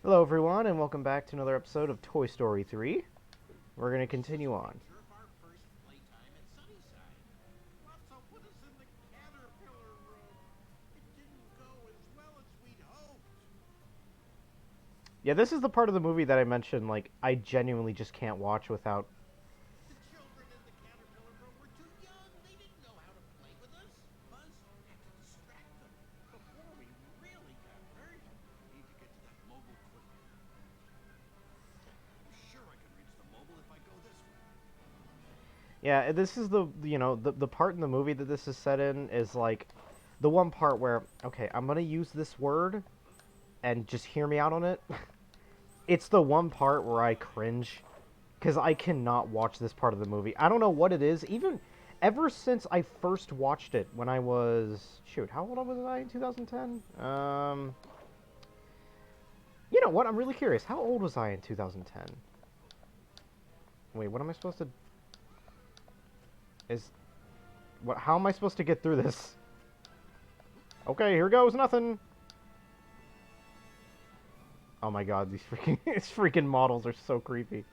Hello, everyone, and welcome back to another episode of Toy Story 3. We're going to continue on. Picture of our first playtime at Sunnyside. Lotso put us in the caterpillar room. It didn't go as well as we'd hoped. Yeah, this is the part of the movie that I mentioned, like, I genuinely just can't watch without. The children in the caterpillar room were too young. They didn't know how to play with us. Buzz had to distract them before we really got hurt. Need to get to that mobile quickly. I'm sure I can reach the mobile if I go this way. Yeah, this is the part in the movie that this is set in is, like, the one part where, okay, I'm going to use this word and just hear me out on it. It's the one part where I cringe because I cannot watch this part of the movie. I don't know what it is. Even ever since I first watched it when I was how old was I in 2010? You know what? I'm really curious. How old was I in 2010? Wait, what am I supposed to? Is what? How am I supposed to get through this? Okay, here goes nothing. Oh my god, these freaking models are so creepy.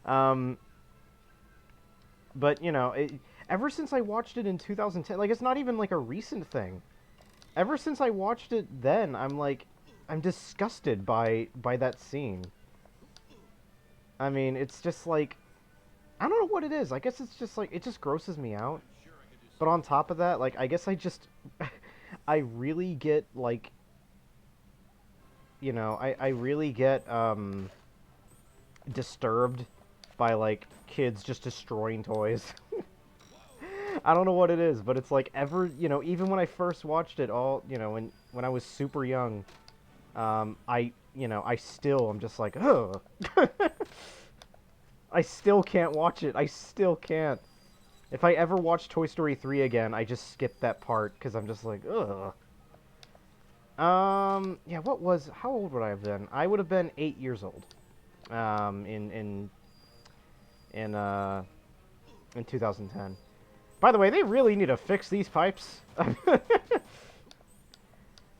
Um, but ever since I watched it in 2010, like it's not even like a recent thing. Ever since I watched it then, I'm disgusted by that scene. I mean, it's just like I don't know what it is. I guess it's just like it just grosses me out. I'm sure I could do But on something top of about that, it. like I guess I really get like I really get disturbed by like kids just destroying toys. I don't know what it is, but it's like even when I first watched it all, when I was super young, I'm just like, ugh. I still can't watch it. I still can't. If I ever watch Toy Story 3 again, I just skip that part because I'm just like, ugh. Yeah, how old would I have been? I would have been 8 years old. In in 2010. By the way, they really need to fix these pipes.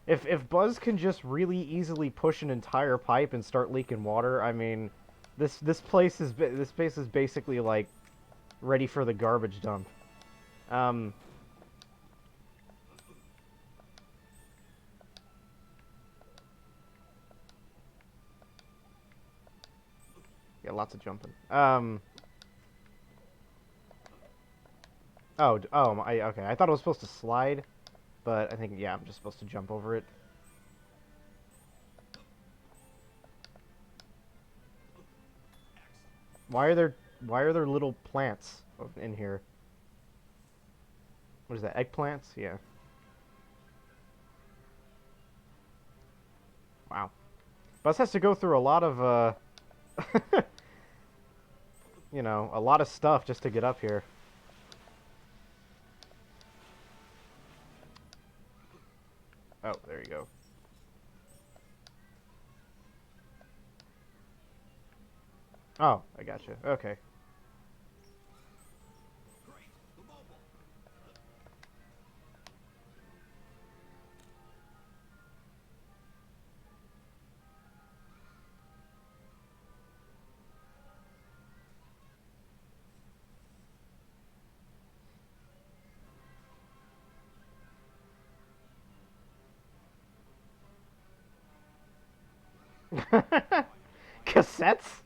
If Buzz can just really easily push an entire pipe and start leaking water, I mean, this place is basically like ready for the garbage dump. Um, yeah, lots of jumping. Okay. I thought it was supposed to slide, but I think yeah, I'm just supposed to jump over it. Why are there why are there little plants in here? What is that? Eggplants? Yeah. Wow. Bus has to go through a lot of a lot of stuff just to get up here. Oh, there you go. Oh, I gotcha. Okay. Great, the mobile. Cassettes?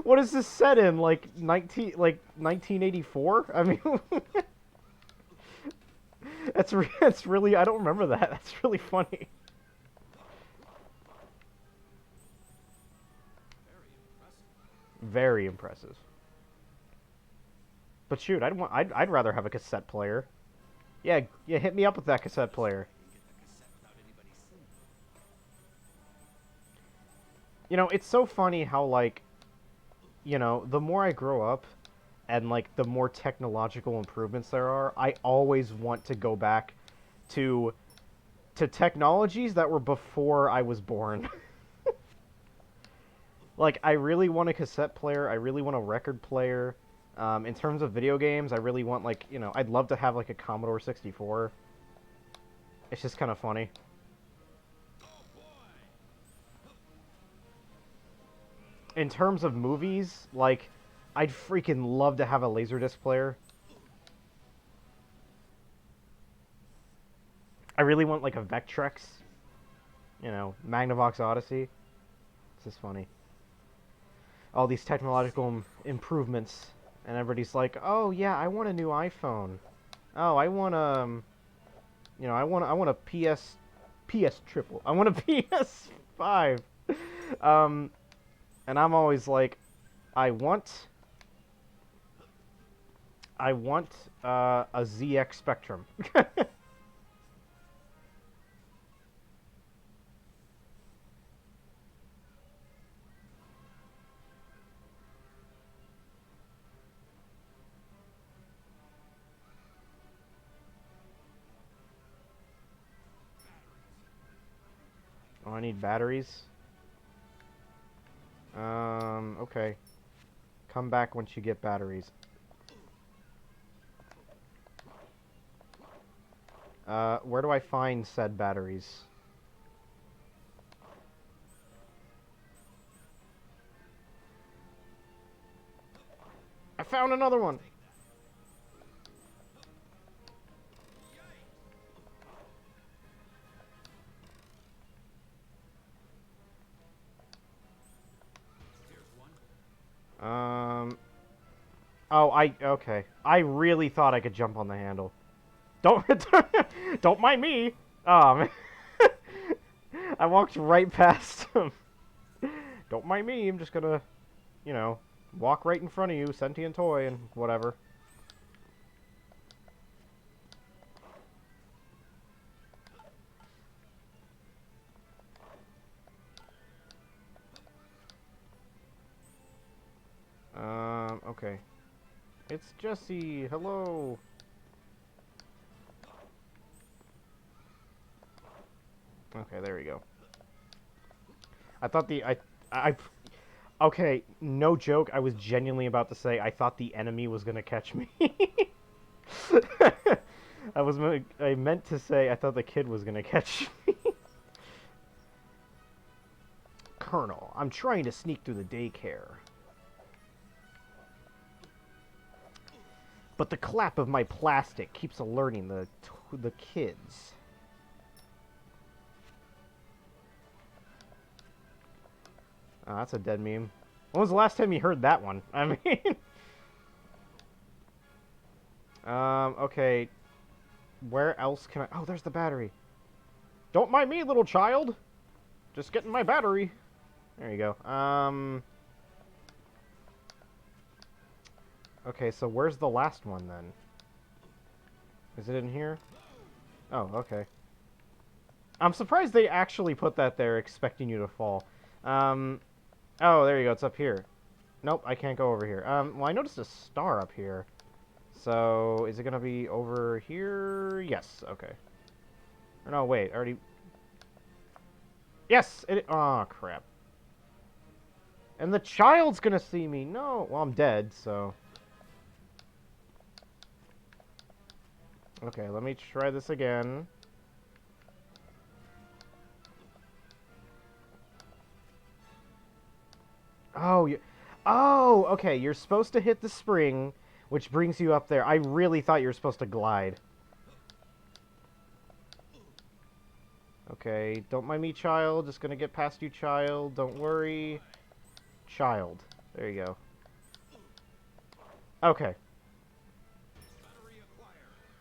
What is this set in? Like 1984? I mean, that's really I don't remember that. That's really funny. Very impressive. Very impressive. But shoot, I'd rather have a cassette player. Yeah, yeah, hit me up with that cassette This way player. I can get the cassette without anybody seeing. It's so funny how like, the more I grow up and like the more technological improvements there are, I always want to go back to technologies that were before I was born. Like I really want a cassette player, I really want a record player. In terms of video games, I really want like, I'd love to have like a Commodore 64. It's just kind of funny. Oh boy! in terms of movies, like, I'd freaking love to have a Laserdisc player. I really want, like, a Vectrex. You know, Magnavox Odyssey. This is funny. All these technological improvements, and everybody's like, "Oh yeah, I want a new iPhone. Oh, I want you know, I want a PS triple. I want a PS5." Um, and I'm always like, I want I want a ZX Spectrum. Oh, I need batteries. Okay. Come back once you get batteries. Where do I find said batteries? I found another one! Um... Oh, okay. I really thought I could jump on the handle. Don't, don't mind me! Oh, man. I walked right past him. Don't mind me, I'm just gonna, you know, walk right in front of you, sentient toy, and whatever. Okay. It's Jesse, hello! Okay, there we go. I thought okay, no joke, I was genuinely about to say I thought the enemy was gonna catch me. I meant to say I thought the kid was gonna catch me. Colonel, I'm trying to sneak through the daycare. But the clap of my plastic keeps alerting the kids. Oh, that's a dead meme. When was the last time you heard that one? I mean... okay. Where else can I... Oh, there's the battery. Don't mind me, little child. Just getting my battery. There you go. Okay, so where's the last one, then? Is it in here? Oh, okay. I'm surprised they actually put that there expecting you to fall. Oh, there you go. It's up here. Nope, I can't go over here. Well, I noticed a star up here. So, is it gonna be over here? Yes, okay. Or no, wait, I already... Yes! Oh, crap. And the child's gonna see me! No! Well, I'm dead, so... Okay, let me try this again. Oh, you... Oh, okay, you're supposed to hit the spring, which brings you up there. I really thought you were supposed to glide. Okay, don't mind me, child. Just gonna get past you, child. Don't worry. Child. There you go. Okay.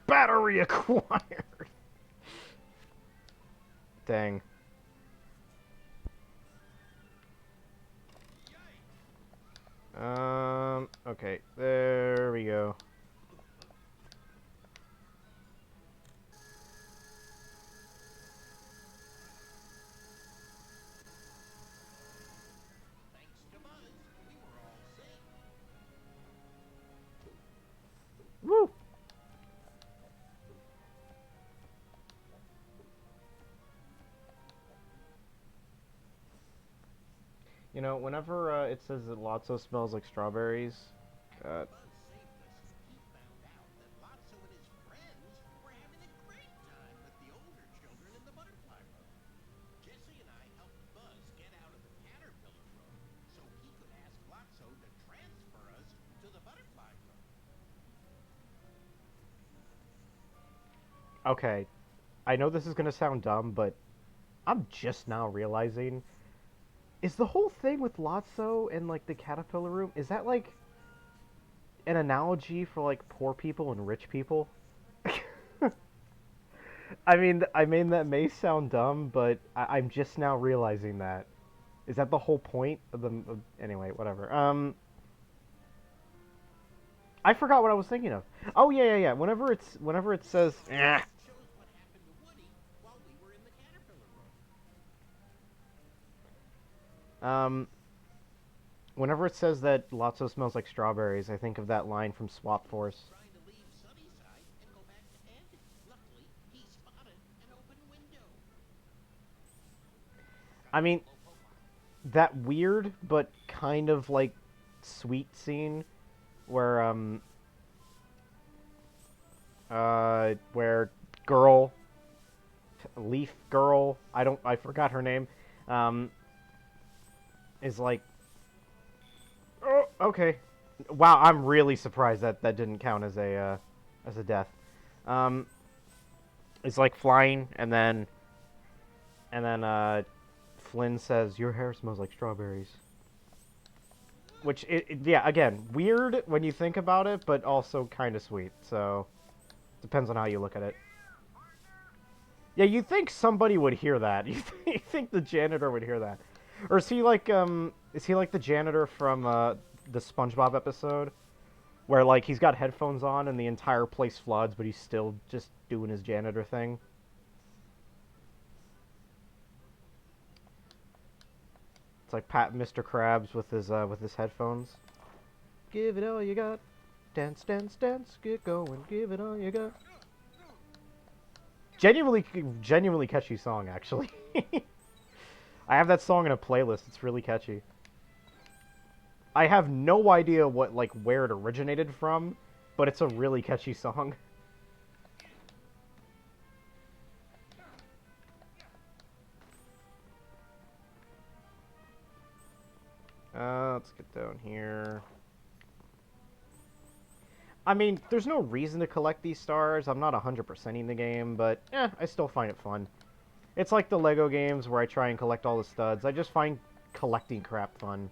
Battery acquired! Dang. Okay. There we go. Thanks to Buzz, we were all safe. Woo! You know, whenever it says that Lotso smells like strawberries, uh, Buzz saved us as he found out that Lotso and his friends were having a great time with the older children in the butterfly room. Jesse and I helped Buzz get out of the caterpillar room so he could Okay, I know this is gonna sound dumb, but I'm just now realizing, is the whole thing with Lotso and like the caterpillar room, is that like an analogy for like poor people and rich people? I mean that may sound dumb, but I'm just now realizing that. Is that the whole point of the? Anyway, whatever. I forgot what I was thinking of. Oh yeah. Whenever it says, It shows what happened to Woody while we were in the caterpillar room. whenever it says that Lotso smells like strawberries, I think of that line from Swap Force. Trying to leave Sunnyside and go back to Ed. Luckily, he spotted an open window. I mean, that weird but kind of like sweet scene where where girl Leaf girl, I forgot her name, um is like, oh, okay. Wow, I'm really surprised that that didn't count as a death. Um it's like flying, and then Flynn says your hair smells like strawberries. Which yeah, again, weird when you think about it, but also kind of sweet. So depends on how you look at it. Yeah, you think somebody would hear that. You think the janitor would hear that. Or is he like the janitor from the SpongeBob episode where like he's got headphones on and the entire place floods but he's still just doing his janitor thing? It's like Pat Mr. Krabs with his headphones. Give it all you got. Dance, dance, dance. Get going. Give it all you got. Genuinely catchy song, actually. I have that song in a playlist. It's really catchy. I have no idea what like where it originated from, but it's a really catchy song. Let's get down here. I mean, there's no reason to collect these stars. I'm not 100%ing the game, but I still find it fun. It's like the Lego games where I try and collect all the studs. I just find collecting crap fun.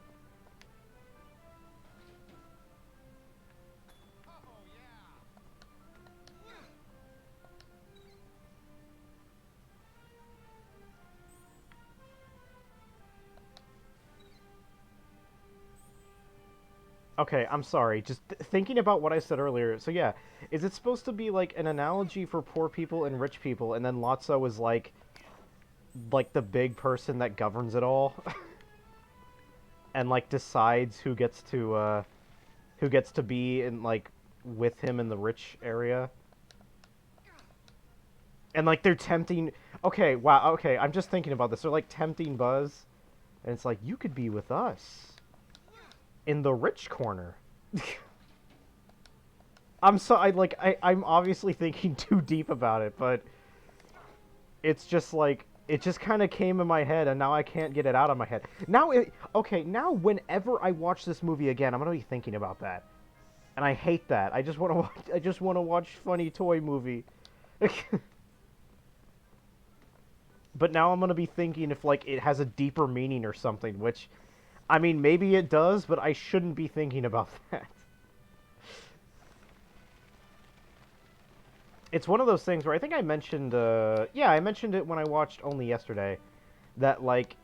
Okay, I'm sorry. Just thinking about what I said earlier. So yeah, is it supposed to be like an analogy for poor people and rich people, and then Lotso is like the big person that governs it all, and like decides who gets to be in like with him in the rich area, and like they're tempting. Okay, wow. Okay, I'm just thinking about this. They're like tempting Buzz, and it's like you could be with us in the rich corner. I'm obviously thinking too deep about it, but it's just like it just kind of came in my head and now I can't get it out of my head. Okay, now whenever I watch this movie again, I'm going to be thinking about that. And I hate that. I just want to watch funny toy movie. But now I'm going to be thinking if like it has a deeper meaning or something, which I mean maybe it does, but I shouldn't be thinking about that. It's one of those things where I think I mentioned, yeah, I mentioned it when I watched Only Yesterday, that like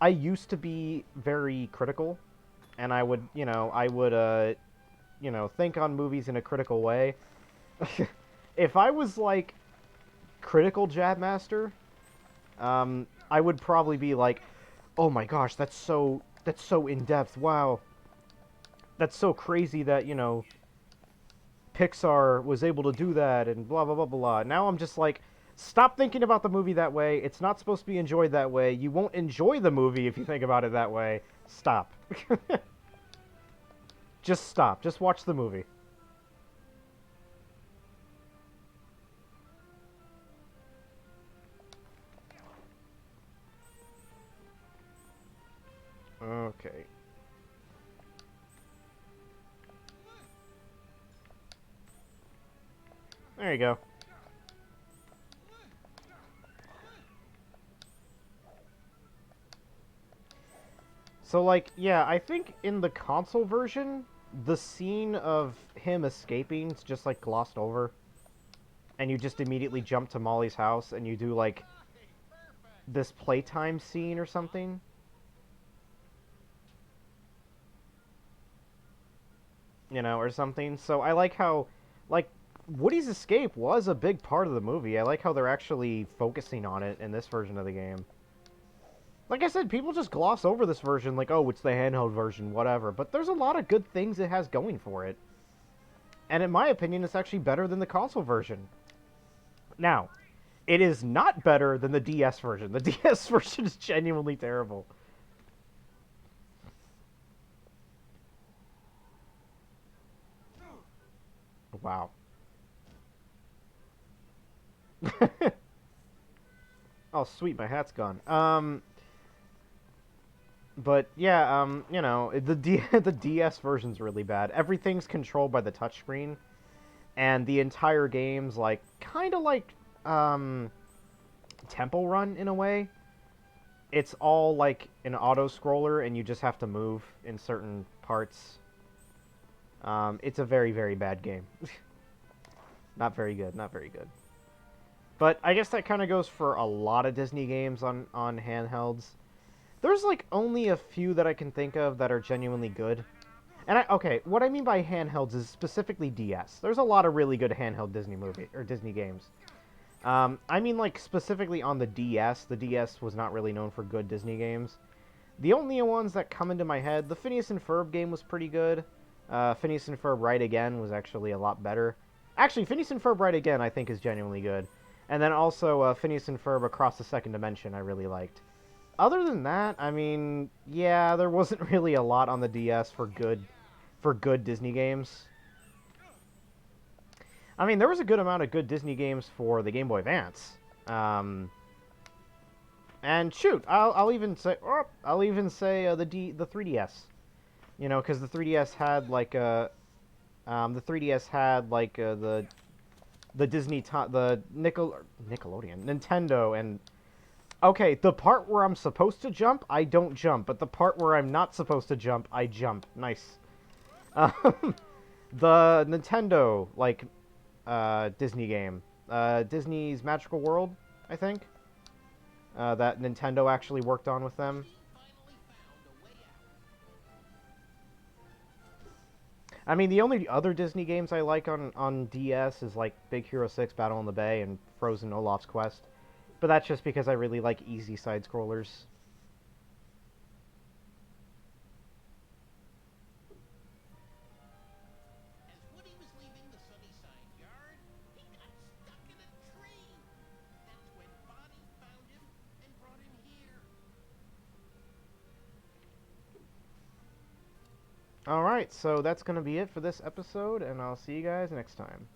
I used to be very critical, and I would, think on movies in a critical way. If I was like critical Jab Master, I would probably be like, oh my gosh, that's so in depth. Wow, that's so crazy that Pixar was able to do that and blah blah blah blah. Now I'm just like, stop thinking about the movie that way. It's not supposed to be enjoyed that way. You won't enjoy the movie if you think about it that way. Stop. Just stop. Just watch the movie. Okay. There you go. So, like, yeah, I think in the console version, the scene of him escaping is just, like, glossed over. And you just immediately jump to Molly's house and you do, like, Hey, perfect. this playtime scene or something. You know, or something. So I like how, like, Woody's escape was a big part of the movie. I like how they're actually focusing on it in this version of the game. Like I said, people just gloss over this version like, oh, it's the handheld version, whatever. But there's a lot of good things it has going for it. And in my opinion, it's actually better than the console version. Now, it is not better than the DS version. The DS version is genuinely terrible. Wow. Oh, sweet, my hat's gone. But yeah, you know, the DS version's really bad. Everything's controlled by the touchscreen, and the entire game's like kind of like um, Temple Run in a way. It's all like an auto scroller, and you just have to move in certain parts. It's a very very bad game. Not very good. Not very good. But I guess that kind of goes for a lot of Disney games on handhelds. There's like only a few that I can think of that are genuinely good. And okay, what I mean by handhelds is specifically DS. There's a lot of really good handheld Disney movie or Disney games. I mean like specifically on the DS. The DS was not really known for good Disney games. The only ones that come into my head, the Phineas and Ferb game was pretty good. Phineas and Ferb Right Again was actually a lot better. Actually, Phineas and Ferb Right Again I think is genuinely good. And then also Phineas and Ferb Across the Second Dimension I really liked. Other than that, I mean, yeah, there wasn't really a lot on the DS for good Disney games. I mean, there was a good amount of good Disney games for the Game Boy Advance. And shoot, I'll even say the 3DS. You know, because the 3DS had like the 3DS had like the the Nickelodeon, Nintendo, and okay, the part where I'm supposed to jump, I don't jump, but the part where I'm not supposed to jump, I jump. Nice. Um, the Nintendo like Disney game, Disney's Magical World, I think. That Nintendo actually worked on with them. Finally found a way out. I mean, the only other Disney games I like on DS is like Big Hero 6 Battle on the Bay and Frozen Olaf's Quest. But that's just because I really like easy side scrollers. As Woody was leaving the Sunnyside yard, he got stuck in a tree. That's when Bonnie found him and brought him here. Alright, so that's going to be it for this episode, and I'll see you guys next time.